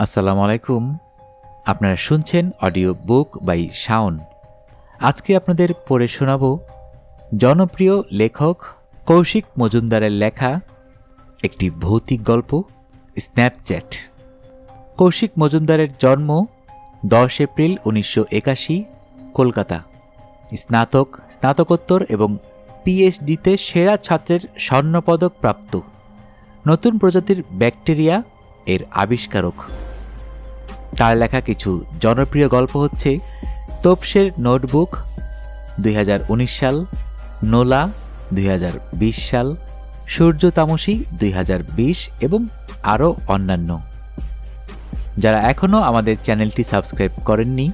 আসসালামু আলাইকুম। আপনারা শুনছেন অডিও বুক বাই শাওন। আজকে আপনাদের পড়ে শোনাব জনপ্রিয় লেখক কৌশিক মজুমদারের লেখা একটি ভৌতিক গল্প, স্ন্যাপচ্যাট। কৌশিক মজুমদারের জন্ম 10 এপ্রিল 1981, কলকাতা। স্নাতকোত্তর এবং পিএইচডিতে সেরা ছাত্রের স্বর্ণপদক প্রাপ্ত। নতুন প্রজাতির ব্যাকটেরিয়া এর আবিষ্কারক। তার লেখা কিছু জনপ্রিয় গল্প হচ্ছে তোপসের নোটবুক 2019 সাল, নোলা 2020 সাল, সূর্য তামসী 2020 এবং আরও অন্যান্য। যারা এখনও আমাদের চ্যানেলটি সাবস্ক্রাইব করেননি,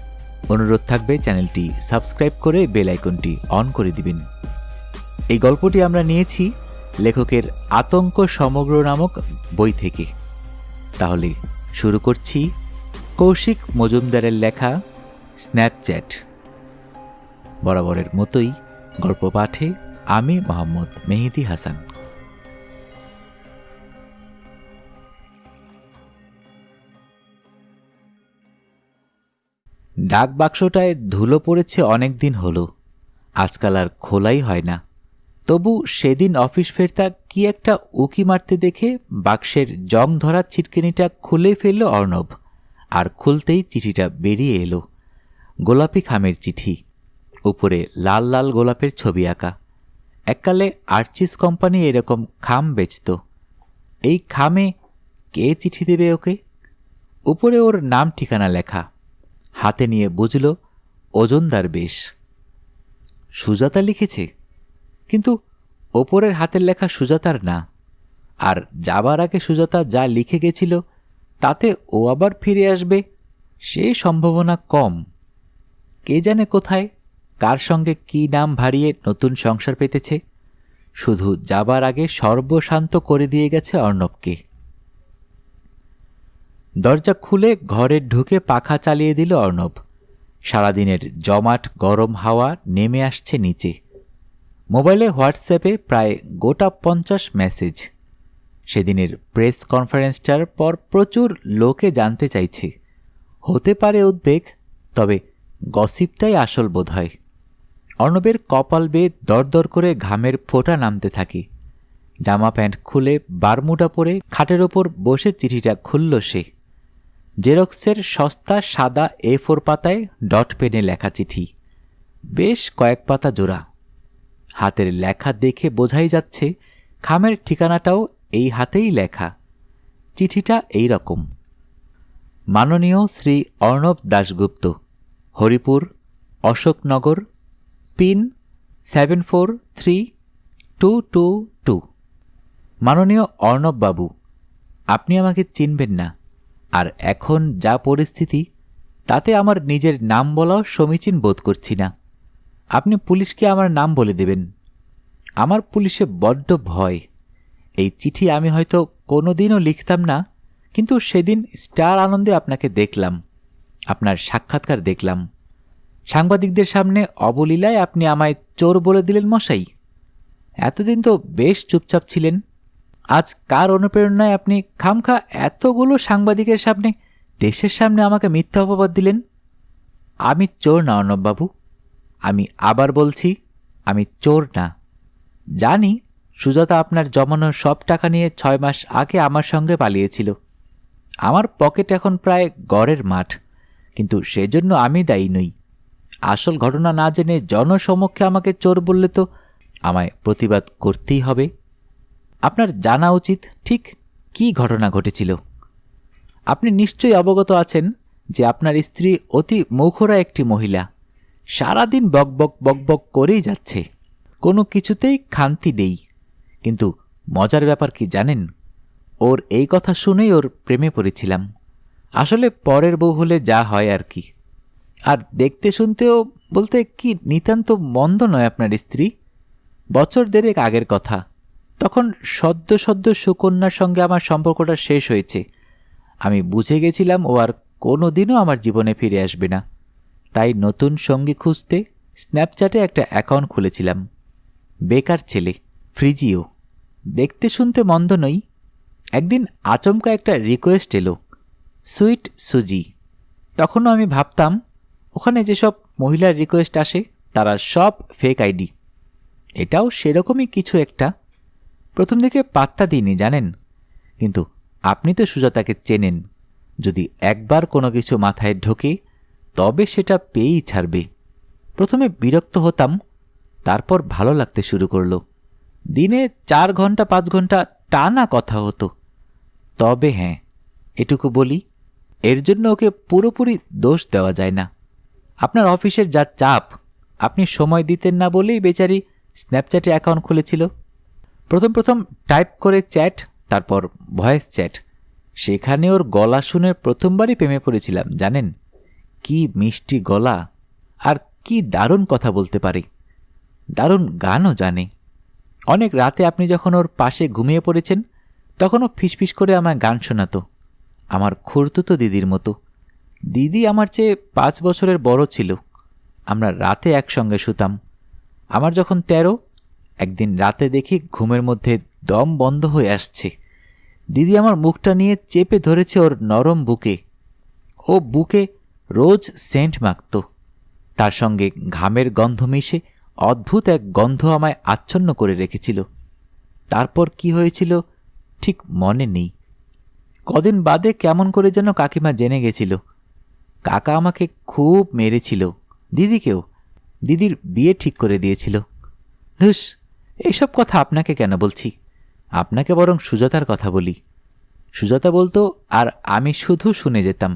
অনুরোধ থাকবে চ্যানেলটি সাবস্ক্রাইব করে বেল আইকনটি অন করে দিবেন। এই গল্পটি আমরা নিয়েছি লেখকের আতঙ্ক সমগ্র নামক বই থেকে। তাহলে শুরু করছি কৌশিক মজুমদারের লেখা স্ন্যাপচ্যাট। বরাবরের মতোই গল্প পাঠে আমি মোহাম্মদ মেহেদি হাসান। ডাক বাক্সটায় ধুলো পড়েছে অনেক দিন হলো, আজকাল আর খোলাই হয় না। তবু সেদিন অফিস ফেরতা কি একটা উকি মারতে দেখে বাক্সের জং ধরা ছিটকিনিটা খুলে ফেলল অর্ণব। আর খুলতেই চিঠিটা বেরিয়ে এলো। গোলাপি খামের চিঠি, উপরে লাল লাল গোলাপের ছবি আঁকা। এককালে আর্চিস কোম্পানি এরকম খাম বেচত। এই খামে কে চিঠি দেবে ওকে? উপরে ওর নাম ঠিকানা লেখা। হাতে নিয়ে বুঝল ওজনদার বেশ। সুজাতা লিখেছে, কিন্তু ওপরের হাতের লেখা সুজাতার না। আর যাবার আগে সুজাতা যা লিখে গেছিল তাতে ও আবার ফিরে আসবে সে সম্ভাবনা কম। কে জানে কোথায়, কার সঙ্গে কি নাম ভারিয়ে নতুন সংসার পেতেছে। শুধু যাবার আগে সর্বশান্ত করে দিয়ে গেছে অর্ণবকে। দরজা খুলে ঘরে ঢুকে পাখা চালিয়ে দিল অর্ণব। সারাদিনের জমাট গরম হাওয়া নেমে আসছে নিচে। মোবাইলে হোয়াটসঅ্যাপে প্রায় গোটা 50 মেসেজ। সেদিনের প্রেস কনফারেন্সটার পর প্রচুর লোকে জানতে চাইছে। হতে পারে উদ্বেগ, তবে গসিপটাই আসল বোধ হয়। অর্ণবের কপাল বেয়ে দরদর করে ঘামের ফোঁটা নামতে থাকে। জামা প্যান্ট খুলে বারমুডা পরে খাটের ওপর বসে চিঠিটা খুলল সে। জেরক্সের সস্তা সাদা A4 পাতায় ডট পেনে লেখা চিঠি, বেশ কয়েক পাতা জোড়া। হাতের লেখা দেখে বোঝাই যাচ্ছে খামের ঠিকানাটাও এই হাতেই লেখা। চিঠিটা এই রকম: মাননীয় শ্রী অর্ণব দাশগুপ্ত, হরিপুর, অশোকনগর, পিন 743222। মাননীয় অর্ণব বাবু, আপনি আমাকে চিনবেন না, আর এখন যা পরিস্থিতি তাতে আমার নিজের নাম বলাও সমীচীন বোধ করছি না। আপনি পুলিশকে আমার নাম বলে দেবেন। আমার পুলিশে বড্ড ভয়। এই চিঠি আমি হয়তো কোনোদিনও লিখতাম না, কিন্তু সেদিন স্টার আনন্দে আপনাকে দেখলাম, আপনার সাক্ষাৎকার দেখলাম। সাংবাদিকদের সামনে অবলীলায় আপনি আমায় চোর বলে দিলেন মশাই। এতদিন তো বেশ চুপচাপ ছিলেন, আজ কার অনুপ্রেরণায় আপনি খামখা এতগুলো সাংবাদিকের সামনে, দেশের সামনে আমাকে মিথ্যা অপবাদ দিলেন? আমি চোর না অর্ণববাবু, আমি আবার বলছি, আমি চোর না। জানি সুজাতা আপনার জমানো সব টাকা নিয়ে 6 মাস আগে আমার সঙ্গে পালিয়েছিল। আমার পকেট এখন প্রায় গড়ের মাঠ, কিন্তু সেজন্য আমি দায়ী নই। আসল ঘটনা না জেনে জনসমক্ষে আমাকে চোর বললে তো আমায় প্রতিবাদ করতেই হবে। আপনার জানা উচিত ঠিক কী ঘটনা ঘটেছিল। আপনি নিশ্চয়ই অবগত আছেন যে আপনার স্ত্রী অতি মুখরা একটি মহিলা। সারাদিন বকবক বকবক করেই যাচ্ছে, কোনো কিছুতেই খান্তি নেই। কিন্তু মজার ব্যাপার কি জানেন? ওর এই কথা শুনেই ওর প্রেমে পড়েছিলাম। আসলে পরের বউ হলে যা হয় আর কি। আর দেখতে শুনতেও বলতে কি নিতান্ত মন্দ নয় আপনার স্ত্রী। বছর দেড়েক আগের কথা, তখন সদ্য সদ্য সুকন্যার সঙ্গে আমার সম্পর্কটা শেষ হয়েছে। আমি বুঝে গেছিলাম ও আর কোনো দিনও আমার জীবনে ফিরে আসবে না। তাই নতুন সঙ্গী খুঁজতে স্ন্যাপচ্যাটে একটা অ্যাকাউন্ট খুলেছিলাম। বেকার ছেলে, ফ্রিজিও, দেখতে শুনতে মন্দ নই। একদিন আচমকা একটা রিকোয়েস্ট এলো, সুইট সুজি। তখনও আমি ভাবতাম ওখানে যেসব মহিলার রিকোয়েস্ট আসে তারা সব ফেক আইডি। এটাও সেরকমই কিছু একটা। প্রথম দিকে পাত্তা দিইনি জানেন, কিন্তু আপনি তো সুজাতাকে চেনেন, যদি একবার কোনো কিছু মাথায় ঢোকে তবে সেটা পেয়েই ছাড়বে। প্রথমে বিরক্ত হতাম, তারপর ভালো লাগতে শুরু করলো। দিনে 4 ঘন্টা 5 ঘন্টা টানা কথা হতো। তবে হ্যাঁ, এটুকু বলি, এর জন্য ওকে পুরোপুরি দোষ দেওয়া যায় না। আপনার অফিসের যা চাপ, আপনি সময় দিতেন না বলেই বেচারি স্ন্যাপচ্যাটে অ্যাকাউন্ট খুলেছিল। প্রথম টাইপ করে চ্যাট, তারপর ভয়েস চ্যাট। সেখানে ওর গলা শুনে প্রথমবারই প্রেমে পড়েছিলাম জানেন। কি মিষ্টি গলা, আর কি দারুণ কথা বলতে পারে, দারুণ গানও জানে। অনেক রাতে আপনি যখন ওর পাশে ঘুমিয়ে পড়েছেন তখনও ফিসফিস করে আমায় গান শোনাতো, আমার খুড়তুতো দিদির মতো। দিদি আমার চেয়ে 5 বছরের বড় ছিল। আমরা রাতে একসঙ্গে শুতাম। আমার যখন 13, একদিন রাতে দেখি ঘুমের মধ্যে দম বন্ধ হয়ে আসছে। দিদি আমার মুখটা নিয়ে চেপে ধরেছে ওর নরম বুকে। ও বুকে রোজ সেন্ট মাখত, তার সঙ্গে ঘামের গন্ধ মিশে অদ্ভুত এক গন্ধ আমায় আচ্ছন্ন করে রেখেছিল। তারপর কি হয়েছিল ঠিক মনে নেই। কদিন বাদে কেমন করে যেন কাকিমা জেনে গেছিল। কাকা আমাকে খুব মেরেছিল, দিদিকেও। দিদির বিয়ে ঠিক করে দিয়েছিল। ধুস, এইসব কথা আপনাকে কেন বলছি, আপনাকে বরং সুজাতার কথা বলি। সুজাতা বলতো, আর আমি শুধু শুনে যেতাম।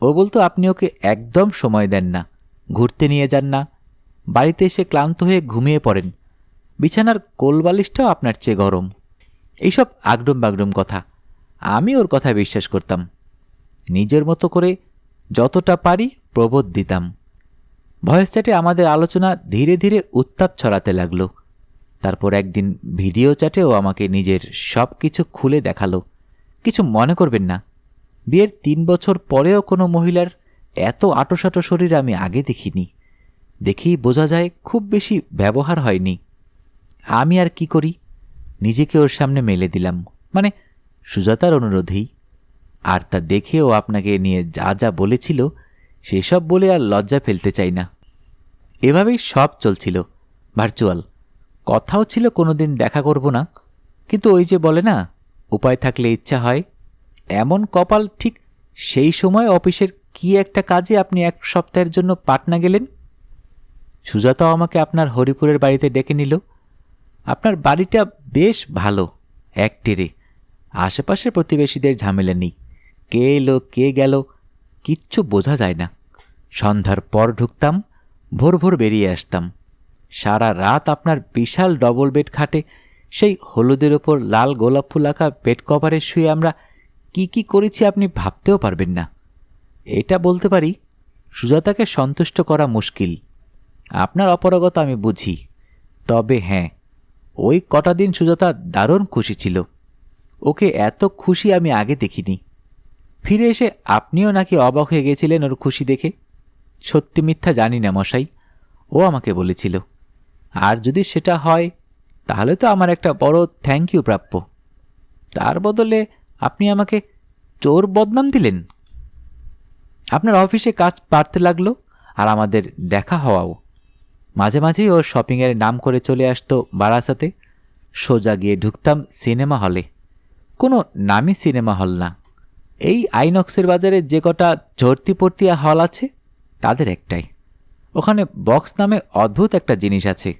ও বলতো আপনি ওকে একদম সময় দেন না, ঘুরতে নিয়ে যান না, বাড়িতে এসে ক্লান্ত হয়ে ঘুমিয়ে পড়েন, বিছানার কোলবালিশটাও আপনার চেয়ে গরম। এইসব আগডুম বাগডুম কথা আমি ওর কথায় বিশ্বাস করতাম। নিজের মতো করে যতটা পারি প্রবোধ দিতাম। ভয়েস চ্যাটে আমাদের আলোচনা ধীরে ধীরে উত্তাপ ছড়াতে লাগলো। তারপর একদিন ভিডিও চ্যাটেও আমাকে নিজের সব কিছু খুলে দেখালো। কিছু মনে করবেন না, বিয়ের 3 বছর পরেও কোনো মহিলার এত আটোসাটো শরীর আমি আগে দেখিনি। দেখেই বোঝা যায় খুব বেশি ব্যবহার হয়নি। আমি আর কি করি, নিজেকে ওর সামনে মেলে দিলাম, মানে সুজাতার অনুরোধেই। আর তা দেখে ও আপনাকে নিয়ে যা যা বলেছিল সেসব বলে আর লজ্জা ফেলতে চাই না। এভাবেই সব চলছিল, ভার্চুয়াল। কথাও ছিল কোনোদিন দেখা করব না, কিন্তু ওই যে বলে না, উপায় থাকলে ইচ্ছা হয়। এমন কপাল ঠিক সেই সময় অফিসের কি একটা কাজে আপনি 1 সপ্তাহের জন্য পাটনা গেলেন। সুজাতাও আমাকে আপনার হরিপুরের বাড়িতে ডেকে নিল। আপনার বাড়িটা বেশ ভালো, একটেরে। আশেপাশের প্রতিবেশীদের ঝামেলা নেই, কে এলো কে গেল কিচ্ছু বোঝা যায় না। সন্ধ্যার পর ঢুকতাম, ভোর ভোর বেরিয়ে আসতাম। সারা রাত আপনার বিশাল ডবল বেড খাটে সেই হলুদের ওপর লাল গোলাপ ফুল আঁকা বেড কভারে শুয়ে আমরা কি করেছি আপনি ভাবতেও পারবেন না। এটা বলতে পারি, সুজাতাকে সন্তুষ্ট করা মুশকিল। আপনার অপারগতা আমি বুঝি, তবে হ্যাঁ, ওই কটা দিন সুজাতা দারুণ খুশি ছিল। ওকে এত খুশি আমি আগে দেখিনি। ফিরে এসে আপনিও নাকি অবাক হয়ে গেছিলেন ওর খুশি দেখে। সত্যি মিথ্যা জানি না মশাই, ও আমাকে বলেছিল। আর যদি সেটা হয় তাহলে তো আমার একটা বড় থ্যাংক ইউ প্রাপ্য। তার বদলে আপনি আমাকে চোর বদনাম দিলেন। আপনার অফিসে কাজ বাড়তে লাগলো, আর আমাদের দেখা হওয়াও। মাঝে মাঝেই ওর শপিংয়ের নাম করে চলে আসতো বারাসাতে। সোজা গিয়ে ঢুকতাম সিনেমা হলে। কোনো নামি সিনেমা হল না, এই আইনক্সের বাজারে যে কটা ঝর্তিপর্তিয়া হল আছে তাদের একটাই। ওখানে বক্স নামে অদ্ভুত একটা জিনিস আছে,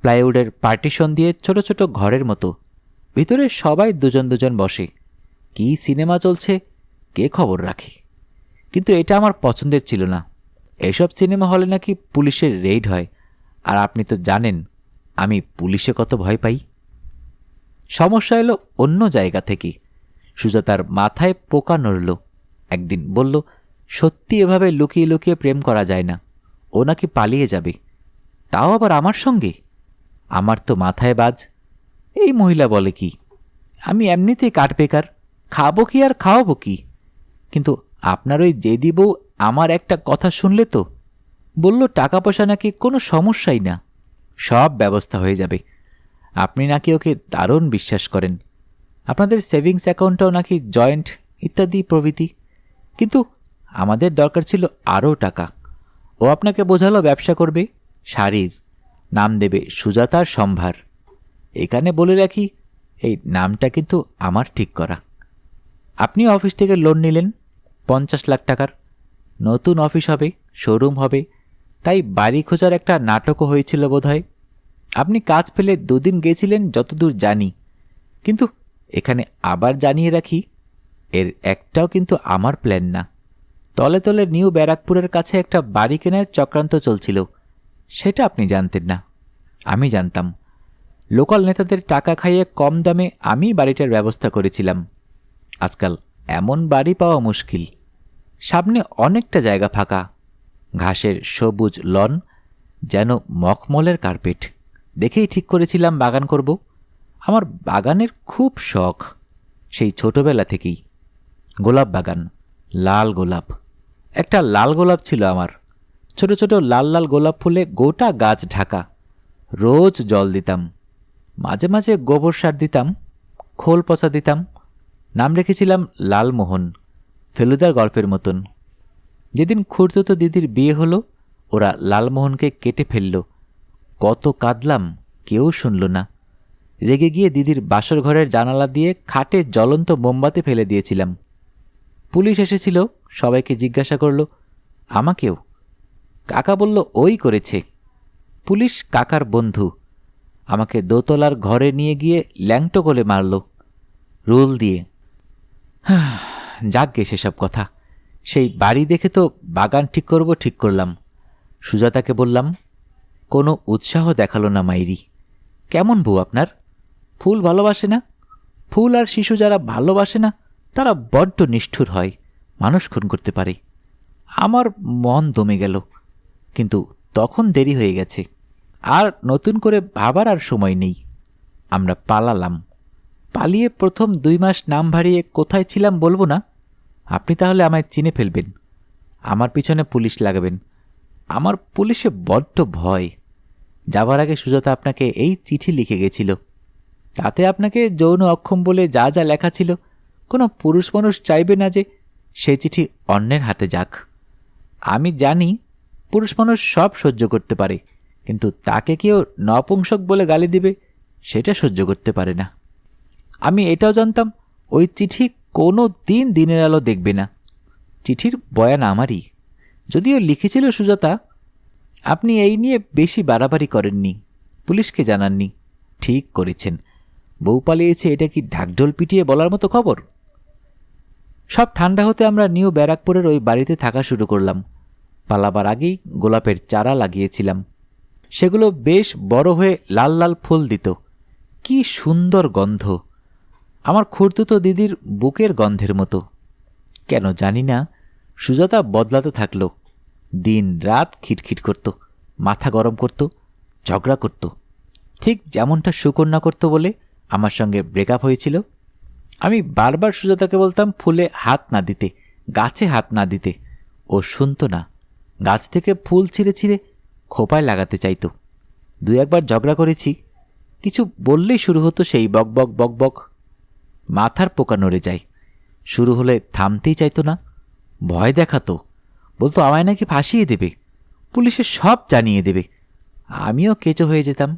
প্লাইউডের পার্টিশন দিয়ে ছোট ছোট ঘরের মতো। ভিতরে সবাই দুজন দুজন বসে, কি সিনেমা চলছে কে খবর রাখে। কিন্তু এটা আমার পছন্দের ছিল না। এসব সিনেমা হলে নাকি পুলিশের রেইড হয়, আর আপনি তো জানেন আমি পুলিশে কত ভয় পাই। সমস্যা এলো অন্য জায়গা থেকে। সুজাতার মাথায় পোকা নড়ল। একদিন বলল, সত্যি এভাবে লুকিয়ে লুকিয়ে প্রেম করা যায় না, ও নাকি পালিয়ে যাবে, তাও আবার আমার সঙ্গে। আমার তো মাথায় বাজ। এই মহিলা বলে কি, আমি এমনিতেই কাঠবেকার, খাবো কি আর খাওয়াবো কি। কিন্তু আপনার ওই জেদি বউ আমার একটা কথা শুনলে তো, বলল টাকা পয়সা নাকি কোনো সমস্যাই না, সব ব্যবস্থা হয়ে যাবে। আপনি নাকি ওকে দারুণ বিশ্বাস করেন, আপনাদের সেভিংস অ্যাকাউন্টটাও নাকি জয়েন্ট, ইত্যাদি প্রভৃতি। কিন্তু আমাদের দরকার ছিল আরও টাকা। ও আপনাকে বোঝালো ব্যবসা করবে, শাড়ির নাম দেবে সুজাতার সম্ভার। এখানে বলে রাখি, এই নামটা কিন্তু আমার ঠিক করা। আপনি অফিস থেকে লোন নিলেন 50 লাখ টাকার। নতুন অফিস হবে, শোরুম হবে, তাই বাড়ি খোঁজার একটা নাটকও হয়েছিল বোধহয়। আপনি কাজ ফেলে 2 দিন গেছিলেন যতদূর জানি। কিন্তু এখানে আবার জানিয়ে রাখি, এর একটাও কিন্তু আমার প্ল্যান না। তলে তলে নিউ ব্যারাকপুরের কাছে একটা বাড়ি কেনার চক্রান্ত চলছিল, সেটা আপনি জানতেন না, আমি জানতাম। লোকাল নেতাদের টাকা খাইয়ে কম দামে আমি বাড়িটার ব্যবস্থা করেছিলাম। আজকাল এমন বাড়ি পাওয়া মুশকিল। সামনে অনেকটা জায়গা ফাঁকা, ঘাসের সবুজ লন, যেন মখমলের কার্পেট। দেখেই ঠিক করেছিলাম বাগান করব। আমার বাগানের খুব শখ, সেই ছোটবেলা থেকেই। গোলাপ বাগান, লাল গোলাপ। একটা লাল গোলাপ ছিল আমার, ছোট ছোট লাল লাল গোলাপ ফুলে গোটা গাছ ঢাকা। রোজ জল দিতাম, মাঝে মাঝে গোবর সার দিতাম, খোল পচা দিতাম। নাম রেখেছিলাম লালমোহন, ফেলুদার গল্পের মতন। যেদিন খুড়তুতো দিদির বিয়ে হলো, ওরা লালমোহনকে কেটে ফেলল। কত কাঁদলাম, কেউ শুনল না। রেগে গিয়ে দিদির বাসর ঘরের জানালা দিয়ে খাটে জ্বলন্ত মোমবাতি ফেলে দিয়েছিলাম। পুলিশ এসেছিল, সবাইকে জিজ্ঞাসা করল, আমাকেও। কাকা বলল ওই করেছে। পুলিশ কাকার বন্ধু। আমাকে দোতলার ঘরে নিয়ে গিয়ে ল্যাংটো করে মারল, রোল দিয়ে। যাক গে সেসব কথা। সেই বাড়ি দেখে তো বাগান ঠিক করলাম। সুজাতাকে বললাম, কোনো উৎসাহ দেখালো না মাইরি। কেমন বউ আপনার? ফুল ভালোবাসে না? ফুল আর শিশু যারা ভালোবাসে না, তারা বড্ড নিষ্ঠুর হয়, মানুষ খুন করতে পারে। আমার মন দমে গেল, কিন্তু তখন দেরি হয়ে গেছে। আর নতুন করে ভাবার আর সময় নেই। আমরা পালালাম। পালিয়ে প্রথম 2 মাস নাম ভারিয়ে কোথায় ছিলাম বলবো না। আপনি তাহলে আমায় চিনে ফেলবেন, আমার পিছনে পুলিশ লাগাবেন। আমার পুলিশে বড্ড ভয়। যাবার আগে সুজাতা আপনাকে এই চিঠি লিখে গেছিল। তাতে আপনাকে যৌন অক্ষম বলে যা যা লেখা ছিল, কোনো পুরুষ মানুষ চাইবে না যে সে চিঠি অন্যের হাতে যাক। আমি জানি পুরুষ মানুষ সব সহ্য করতে পারে, কিন্তু তাকে কেউ নপুংসক বলে গালি দিবে, সেটা সহ্য করতে পারে না। আমি এটাও জানতাম ওই চিঠি কোনো দিন দিনের আলো দেখবে না। চিঠির বয়ান আমারই, যদিও লিখেছিল সুজাতা। আপনি এই নিয়ে বেশি বাড়াবাড়ি করেননি, পুলিশকে জানাননি। ঠিক করেছেন, বউ পালিয়েছে, এটা কি ঢাকঢোল পিটিয়ে বলার মতো খবর? সব ঠান্ডা হতে আমরা নিউ ব্যারাকপুরের ওই বাড়িতে থাকা শুরু করলাম। পালাবার আগেই গোলাপের চারা লাগিয়েছিলাম। সেগুলো বেশ বড় হয়ে লাল লাল ফুল দিত। কি সুন্দর গন্ধ, আমার খুড়তুতো দিদির বুকের গন্ধের মতো। কেন জানি না, সুজাতা বদলাতে থাকল। দিন রাত খিটখিট করত, মাথা গরম করত, ঝগড়া করত, ঠিক যেমনটা সুকন্যা করত বলে আমার সঙ্গে ব্রেকআপ হয়েছিল। আমি বারবার সুজাতাকে বলতাম ফুলে হাত না দিতে, গাছে হাত না দিতে। ও শুনত না। গাছ থেকে ফুল ছিঁড়ে ছিঁড়ে খোপায় লাগাতে চাইত। 2-1বার ঝগড়া করেছি। কিছু বললেই শুরু হতো সেই বক বক বক বক। মাথার পোকা নড়ে যায়। শুরু হলে থামতেই চাইতো না, ভয় দেখাতো। বলতো আমায় নাকি ফাঁসিয়ে দেবে, পুলিশে সব জানিয়ে দেবে। আমিও কেঁচো হয়ে যেতাম।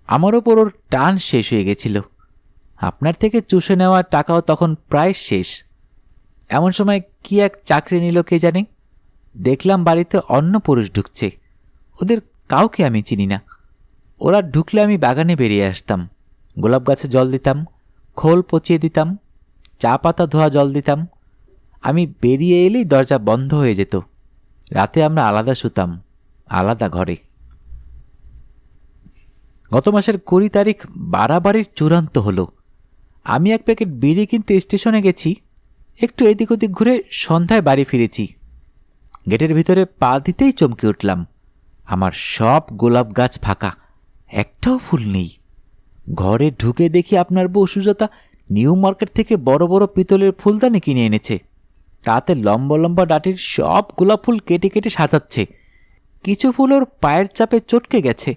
আমার ওপর ওর টান শেষ হয়ে গেছিল। আপনার থেকে চুষে নেওয়ার টাকাও তখন প্রায় শেষ। এমন সময় কি এক চাকরি নিল কে জানে। দেখলাম বাড়িতে অন্য পুরুষ ঢুকছে। ওদের কাউকে আমি চিনি না। ওরা ঢুকলে আমি বাগানে বেরিয়ে আসতাম, গোলাপ গাছে জল দিতাম, খোল পচিয়ে দিতাম, চা পাতা ধোয়া জল দিতাম। আমি বেরিয়ে এলেই দরজা বন্ধ হয়ে যেত। রাতে আমরা আলাদা শুতাম, আলাদা ঘরে। গত মাসের 20 তারিখ বাড়াবাড়ির চূড়ান্ত হলো। আমি এক প্যাকেট বিড়ি কিনতে স্টেশনে গেছি। একটু এদিক ওদিক ঘুরে সন্ধ্যায় বাড়ি ফিরেছি। গেটের ভিতরে পা দিতেই চমকে উঠলাম। আমার সব গোলাপ গাছ ফাঁকা, একটাও ফুল নেই। ঘরে ঢুকে দেখি আপনার বউ সুজাতা নিউ মার্কেট থেকে বড় বড় পিতলের ফুলদানি কিনে এনেছে। তাতে লম্বা লম্বা ডাটির সব গোলাপ ফুল কেটে কেটে সাজাচ্ছে। কিছু ফুল ওর পায়ের চাপে চটকে গেছে।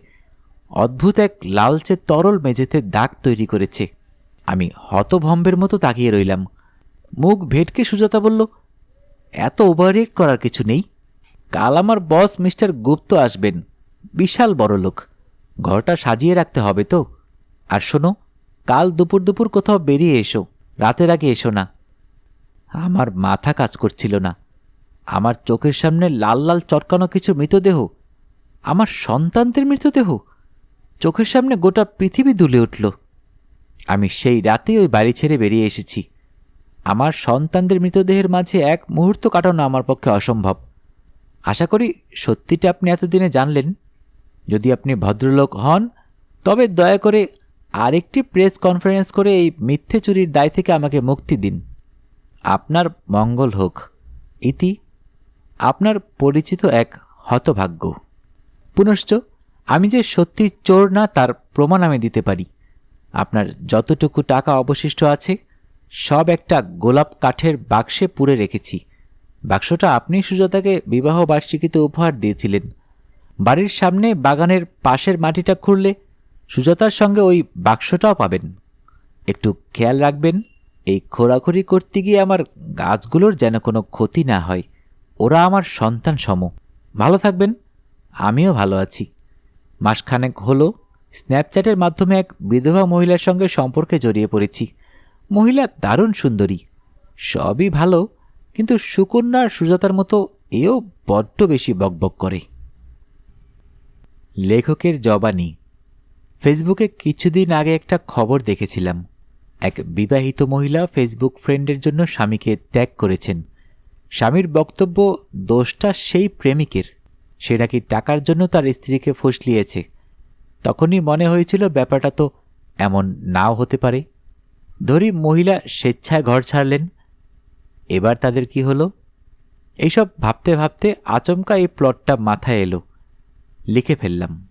অদ্ভুত এক লালচে তরল মেঝেতে দাগ তৈরি করেছে। আমি হতভম্বের মতো তাকিয়ে রইলাম। মুখ ভেটকে সুজাতা বলল, এত ওভাররিয়েক্ট করার কিছু নেই। কাল আমার বস মিস্টার গুপ্ত আসবেন, বিশাল বড় লোক। ঘরটা সাজিয়ে রাখতে হবে তো। আর শোনো, কাল দুপুর দুপুর কোথাও বেরিয়ে এসো, রাতের আগে এসো না। আমার মাথা কাজ করছিল না। আমার চোখের সামনে লাল লাল চটকানো কিছু মৃতদেহ, আমার সন্তানদের মৃতদেহ, চোখের সামনে গোটা পৃথিবী দুলে উঠল। আমি সেই রাতেই ওই বাড়ি ছেড়ে বেরিয়ে এসেছি। আমার সন্তানদের মৃতদেহের মাঝে এক মুহূর্ত কাটানো আমার পক্ষে অসম্ভব। আশা করি সত্যিটা আপনি এতদিনে জানলেন। যদি আপনি ভদ্রলোক হন তবে দয়া করে আরেকটি প্রেস কনফারেন্স করে এই মিথ্যে চুরির দায় থেকে আমাকে মুক্তি দিন। আপনার মঙ্গল হোক। ইতি, আপনার পরিচিত এক হতভাগ্য। পুনশ্চ আমি যে সত্যি চোর না তার প্রমাণ আমি দিতে পারি। আপনার যতটুকু টাকা অবশিষ্ট আছে সব একটা গোলাপ কাঠের বাক্সে পুরে রেখেছি। বাক্সটা আপনি সুজাতাকে বিবাহ বার্ষিকীতে উপহার দিয়েছিলেন। বাড়ির সামনে বাগানের পাশের মাটিটা খুঁড়লে সুজাতার সঙ্গে ওই বাক্সটাও পাবেন। একটু খেয়াল রাখবেন, এই খোঁড়াখুড়ি করতে গিয়ে আমার গাছগুলোর যেন কোনো ক্ষতি না হয়। ওরা আমার সন্তান সম। ভালো থাকবেন। আমিও ভালো আছি। মাসখানেক হলো স্ন্যাপচ্যাটের মাধ্যমে এক বিধবা মহিলার সঙ্গে সম্পর্কে জড়িয়ে পড়েছি। মহিলা দারুণ সুন্দরী, সবই ভালো, কিন্তু সুকন্যা আর সুজাতার মতো এও বড্ড বেশি বকবক করে। লেখকের জবানি। ফেসবুকে কিছুদিন আগে একটা খবর দেখেছিলাম। এক বিবাহিত মহিলা ফেসবুক ফ্রেন্ডের জন্য স্বামীকে ত্যাগ করেছেন। স্বামীর বক্তব্য দোষটা সেই প্রেমিকের, সে নাকি টাকার জন্য তার স্ত্রীকে ফুসলিয়েছে। তখনই মনে হয়েছিল ব্যাপারটা তো এমন নাও হতে পারে। ধরি মহিলা স্বেচ্ছায় ঘর ছাড়লেন, এবার তাদের কি হলো? এইসব ভাবতে ভাবতে আচমকা এই প্লটটা মাথায় এলো, লিখে ফেললাম।